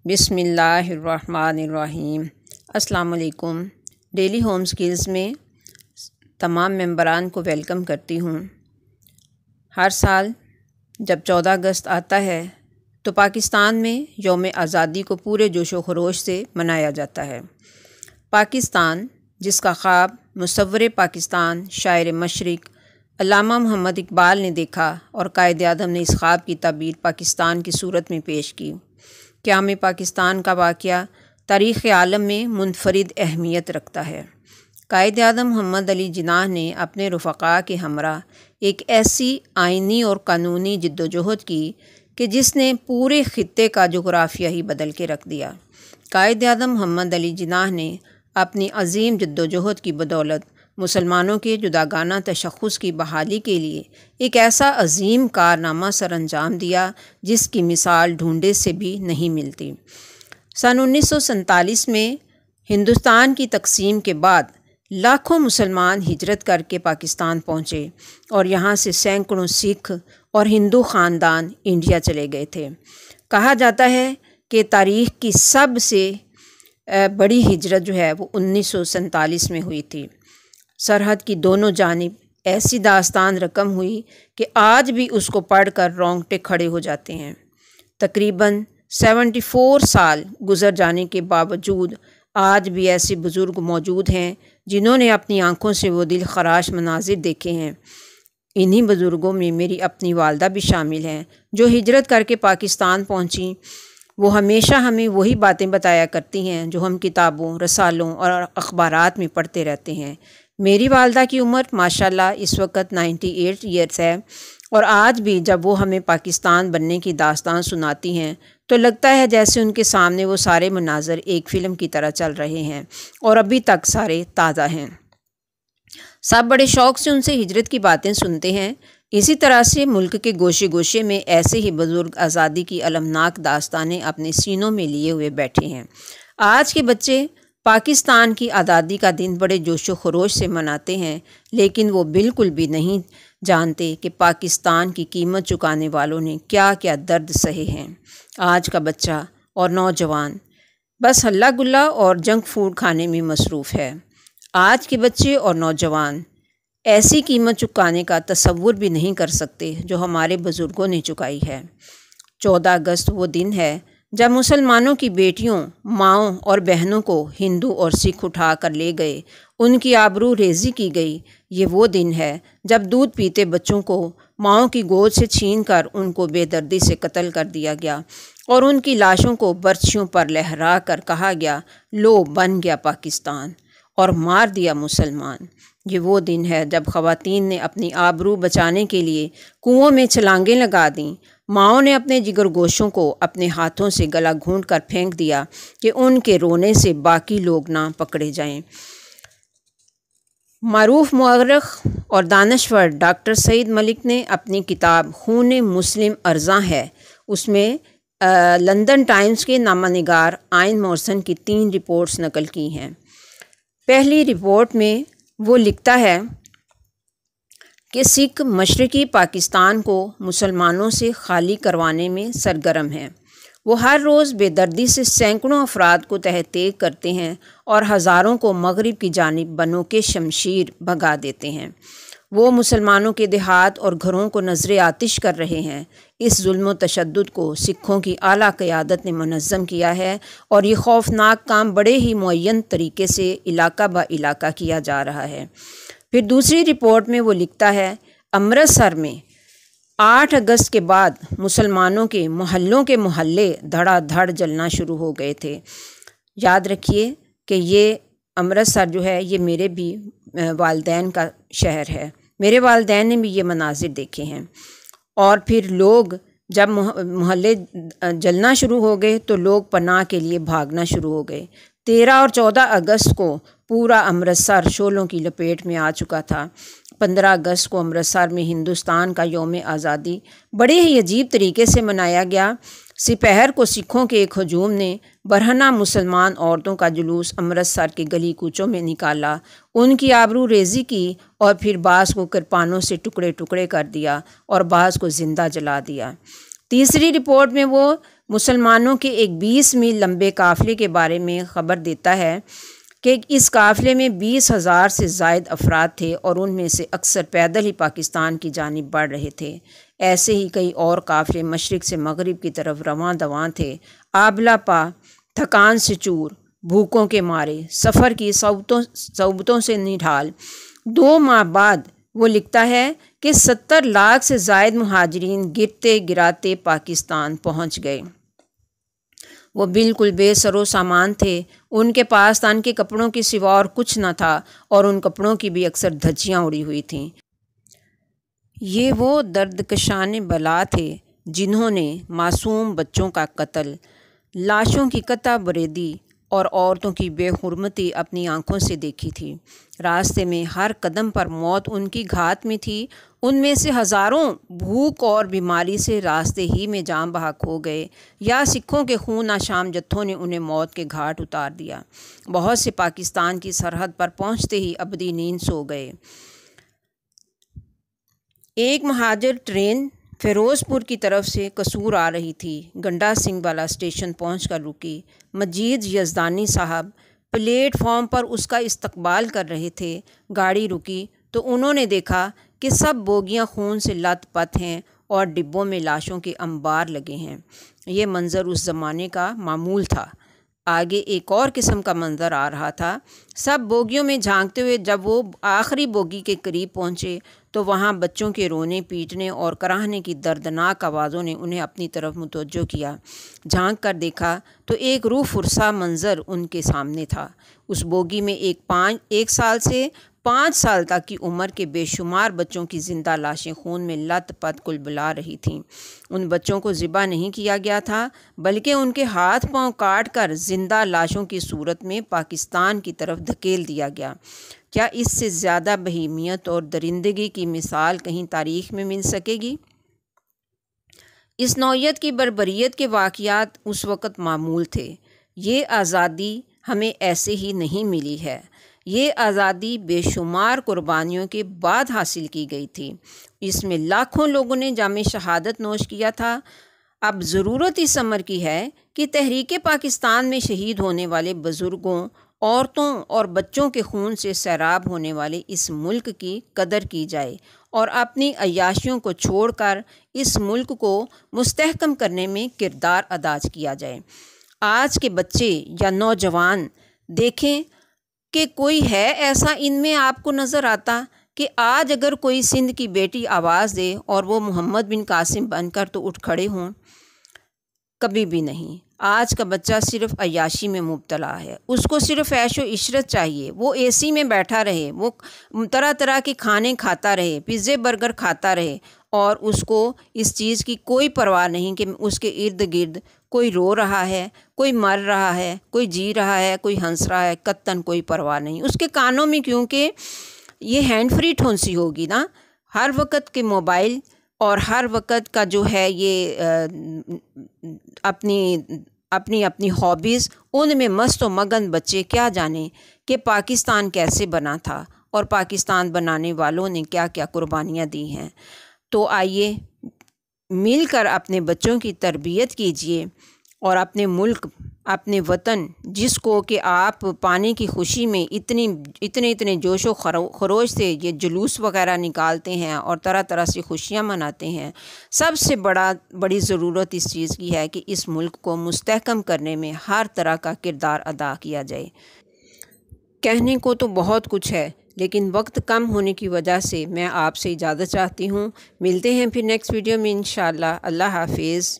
بسم اللہ الرحمن الرحیم۔ السلام علیکم۔ ڈیلی ہوم سکلز میں تمام ممبران کو ویلکم کرتی ہوں۔ ہر سال جب 14 اگست آتا ہے تو پاکستان میں یوم آزادی کو پورے جوش و خروش سے منایا جاتا ہے۔ پاکستان جس کا خواب مصور پاکستان شاعر مشرق علامہ محمد اقبال نے دیکھا اور قائد اعظم نے اس خواب کی تعبیر پاکستان کی صورت میں پیش کی۔ قیام پاکستان کا واقعہ تاریخ عالم میں منفرد اہمیت رکھتا ہے۔ قائد اعظم محمد علی جناح نے اپنے رفقاء کے ہمراہ ایک ایسی آئینی اور قانونی جدوجہد کی کہ جس نے پورے خطے کا جغرافیہ ہی بدل کے رکھ دیا۔ قائد اعظم محمد علی جناح نے اپنی عظیم جدوجہد کی بدولت مسلمانوں کے جداگانہ تشخص کی بحالی کے لیے ایک ایسا عظیم کارنامہ سر انجام دیا جس کی مثال ڈھونڈے سے بھی نہیں ملتی۔ سن 1947 میں ہندوستان کی تقسیم کے بعد لاکھوں مسلمان ہجرت کر کے پاکستان پہنچے اور یہاں سے سینکڑوں سکھ اور ہندو خاندان انڈیا چلے گئے تھے۔ کہا جاتا ہے کہ تاریخ کی سب سے بڑی ہجرت جو ہے وہ 1947 میں ہوئی تھی۔ سرحد کی دونوں جانب ایسی داستان رقم ہوئی کہ آج بھی اس کو پڑھ کر رونگٹے کھڑے ہو جاتے ہیں۔ تقریباً 74 سال گزر جانے کے باوجود آج بھی ایسے بزرگ موجود ہیں جنہوں نے اپنی آنکھوں سے وہ دل خراش مناظر دیکھے ہیں۔ انہی بزرگوں میں میری اپنی والدہ بھی شامل ہیں جو ہجرت کر کے پاکستان پہنچیں۔ وہ ہمیشہ ہمیں وہی باتیں بتایا کرتی ہیں جو ہم کتابوں، رسالوں اور اخبارات میں پڑھتے رہتے ہیں۔ میری والدہ کی عمر ماشاءاللہ اس وقت 98 ایئرس ہے، اور آج بھی جب وہ ہمیں پاکستان بننے کی داستان سناتی ہیں تو لگتا ہے جیسے ان کے سامنے وہ سارے مناظر ایک فلم کی طرح چل رہے ہیں اور ابھی تک سارے تازہ ہیں۔ سب بڑے شوق سے ان سے ہجرت کی باتیں سنتے ہیں۔ اسی طرح سے ملک کے گوشے گوشے میں ایسے ہی بزرگ آزادی کی المناک داستانیں اپنے سینوں میں لیے ہوئے بیٹھے ہیں۔ آج کے بچے پاکستان کی آزادی کا دن بڑے جوش و خروش سے مناتے ہیں، لیکن وہ بالکل بھی نہیں جانتے کہ پاکستان کی قیمت چکانے والوں نے کیا کیا درد سہے ہیں۔ آج کا بچہ اور نوجوان بس ہلا گلا اور جنک فوڈ کھانے میں مصروف ہے۔ آج کے بچے اور نوجوان ایسی قیمت چکانے کا تصور بھی نہیں کر سکتے جو ہمارے بزرگوں نے چکائی ہے۔ 14 اگست وہ دن ہے جب مسلمانوں کی بیٹیوں، ماؤں اور بہنوں کو ہندو اور سکھ اٹھا کر لے گئے، ان کی آبرو ریزی کی گئی۔ یہ وہ دن ہے جب دودھ پیتے بچوں کو ماؤں کی گود سے چھین کر ان کو بے دردی سے قتل کر دیا گیا اور ان کی لاشوں کو برچھیوں پر لہرا کر کہا گیا، لو بن گیا پاکستان اور مار دیا مسلمان۔ یہ وہ دن ہے جب خواتین نے اپنی آبرو بچانے کے لیے کنوؤں میں چھلانگیں لگا دیں، ماؤں نے اپنے جگر گوشوں کو اپنے ہاتھوں سے گلا گھونٹ کر پھینک دیا کہ ان کے رونے سے باقی لوگ نہ پکڑے جائیں۔ معروف مورخ اور دانشور ڈاکٹر سعید ملک نے اپنی کتاب خون مسلم ارزاں ہے، اس میں لندن ٹائمز کے نامہ نگار آئن مورسن کی 3 رپورٹس نقل کی ہیں۔ پہلی رپورٹ میں وہ لکھتا ہے کہ سکھ مشرقی پاکستان کو مسلمانوں سے خالی کروانے میں سرگرم ہیں۔ وہ ہر روز بے دردی سے سینکڑوں افراد کو تہ تیگ کرتے ہیں اور ہزاروں کو مغرب کی جانب بنو کے شمشیر بھگا دیتے ہیں۔ وہ مسلمانوں کے دیہات اور گھروں کو نذر آتش کر رہے ہیں۔ اس ظلم و تشدد کو سکھوں کی اعلیٰ قیادت نے منظم کیا ہے اور یہ خوفناک کام بڑے ہی معین طریقے سے علاقہ با علاقہ کیا جا رہا ہے۔ پھر دوسری رپورٹ میں وہ لکھتا ہے، امرتسر میں 8 اگست کے بعد مسلمانوں کے محلوں کے محلے دھڑا دھڑ جلنا شروع ہو گئے تھے۔ یاد رکھیے کہ یہ امرتسر جو ہے یہ میرے بھی والدین کا شہر ہے۔ میرے والدین نے بھی یہ مناظر دیکھے ہیں۔ اور پھر لوگ جب محلے جلنا شروع ہو گئے تو لوگ پناہ کے لیے بھاگنا شروع ہو گئے۔ 13 اور 14 اگست کو پورا امرتسر شعلوں کی لپیٹ میں آ چکا تھا۔ 15 اگست کو امرتسر میں ہندوستان کا یوم آزادی بڑے ہی عجیب طریقے سے منایا گیا۔ سپہر کو سکھوں کے ایک ہجوم نے برہنہ مسلمان عورتوں کا جلوس امرتسر کے گلی کوچوں میں نکالا، ان کی آبرو ریزی کی اور پھر بعض کو کرپانوں سے ٹکڑے ٹکڑے کر دیا اور بعض کو زندہ جلا دیا۔ تیسری رپورٹ میں وہ مسلمانوں کے ایک 20 میل لمبے قافلے کے بارے میں خبر دیتا ہے کہ اس قافلے میں 20,000 سے زائد افراد تھے اور ان میں سے اکثر پیدل ہی پاکستان کی جانب بڑھ رہے تھے۔ ایسے ہی کئی اور قافلے مشرق سے مغرب کی طرف رواں دواں تھے، آبلا پا، تھکان سے چور، بھوکوں کے مارے، سفر کی صعوبتوں سے نڈھال۔ 2 ماہ بعد وہ لکھتا ہے کہ 70 لاکھ سے زائد مہاجرین گرتے گراتے پاکستان پہنچ گئے۔ وہ بالکل بے سر و سامان تھے، ان کے پاس تن کے کپڑوں کے سوا اور کچھ نہ تھا اور ان کپڑوں کی بھی اکثر دھجیاں اڑی ہوئی تھیں۔ یہ وہ دردکشان بلا تھے جنہوں نے معصوم بچوں کا قتل، لاشوں کی قطع بریدی اور عورتوں کی بے حرمتی اپنی آنکھوں سے دیکھی تھی۔ راستے میں ہر قدم پر موت ان کی گھات میں تھی۔ ان میں سے ہزاروں بھوک اور بیماری سے راستے ہی میں جاں بحق ہو گئے یا سکھوں کے خون آشام جتھوں نے انہیں موت کے گھاٹ اتار دیا۔ بہت سے پاکستان کی سرحد پر پہنچتے ہی ابدی نیند سو گئے۔ ایک مہاجر ٹرین فیروز پور کی طرف سے قصور آ رہی تھی، گنڈا سنگھ والا اسٹیشن پہنچ کر رکی۔ مجید یزدانی صاحب پلیٹ فارم پر اس کا استقبال کر رہے تھے۔ گاڑی رکی تو انہوں نے دیکھا کہ سب بوگیاں خون سے لت پت ہیں اور ڈبوں میں لاشوں کے انبار لگے ہیں۔ یہ منظر اس زمانے کا معمول تھا۔ آگے ایک اور قسم کا منظر آ رہا تھا۔ سب بوگیوں میں جھانکتے ہوئے جب وہ آخری بوگی کے قریب پہنچے تو وہاں بچوں کے رونے پیٹنے اور کراہنے کی دردناک آوازوں نے انہیں اپنی طرف متوجہ کیا۔ جھانک کر دیکھا تو ایک روح فرسا منظر ان کے سامنے تھا۔ اس بوگی میں ایک سال سے 5 سال تک کی عمر کے بے شمار بچوں کی زندہ لاشیں خون میں لت پت کلبلا رہی تھیں۔ ان بچوں کو ذبح نہیں کیا گیا تھا بلکہ ان کے ہاتھ پاؤں کاٹ کر زندہ لاشوں کی صورت میں پاکستان کی طرف دھکیل دیا گیا۔ کیا اس سے زیادہ بہیمیت اور درندگی کی مثال کہیں تاریخ میں مل سکے گی؟ اس نوعیت کی بربریت کے واقعات اس وقت معمول تھے۔ یہ آزادی ہمیں ایسے ہی نہیں ملی ہے۔ یہ آزادی بے شمار قربانیوں کے بعد حاصل کی گئی تھی۔ اس میں لاکھوں لوگوں نے جام شہادت نوش کیا تھا۔ اب ضرورت اس امر کی ہے کہ تحریک پاکستان میں شہید ہونے والے بزرگوں، عورتوں اور بچوں کے خون سے سیراب ہونے والے اس ملک کی قدر کی جائے اور اپنی عیاشیوں کو چھوڑ کر اس ملک کو مستحکم کرنے میں کردار ادا کیا جائے۔ آج کے بچے یا نوجوان دیکھیں کہ کوئی ہے ایسا ان میں آپ کو نظر آتا کہ آج اگر کوئی سندھ کی بیٹی آواز دے اور وہ محمد بن قاسم بن کر تو اٹھ کھڑے ہوں؟ کبھی بھی نہیں۔ آج کا بچہ صرف عیاشی میں مبتلا ہے، اس کو صرف عیش و عشرت چاہیے، وہ اے سی میں بیٹھا رہے، وہ طرح طرح کے کھانے کھاتا رہے، پیزے برگر کھاتا رہے اور اس کو اس چیز کی کوئی پرواہ نہیں کہ اس کے ارد گرد کوئی رو رہا ہے، کوئی مر رہا ہے، کوئی جی رہا ہے، کوئی ہنس رہا ہے، قطعاً کوئی پرواہ نہیں۔ اس کے کانوں میں کیونکہ یہ ہینڈ فری ٹھونسی ہوگی نا، ہر وقت کے موبائل اور ہر وقت کا جو ہے یہ اپنی ہابیز، ان میں مست و مگن بچے کیا جانیں کہ پاکستان کیسے بنا تھا اور پاکستان بنانے والوں نے کیا کیا قربانیاں دی ہیں۔ تو آئیے مل کر اپنے بچوں کی تربیت کیجیے اور اپنے ملک، اپنے وطن، جس کو کہ آپ پانے کی خوشی میں اتنے جوش و خروش سے یہ جلوس وغیرہ نکالتے ہیں اور طرح طرح سے خوشیاں مناتے ہیں، سب سے بڑی ضرورت اس چیز کی ہے کہ اس ملک کو مستحکم کرنے میں ہر طرح کا کردار ادا کیا جائے۔ کہنے کو تو بہت کچھ ہے لیکن وقت کم ہونے کی وجہ سے میں آپ سے اجازت چاہتی ہوں۔ ملتے ہیں پھر نیکسٹ ویڈیو میں انشاءاللہ۔ اللہ حافظ۔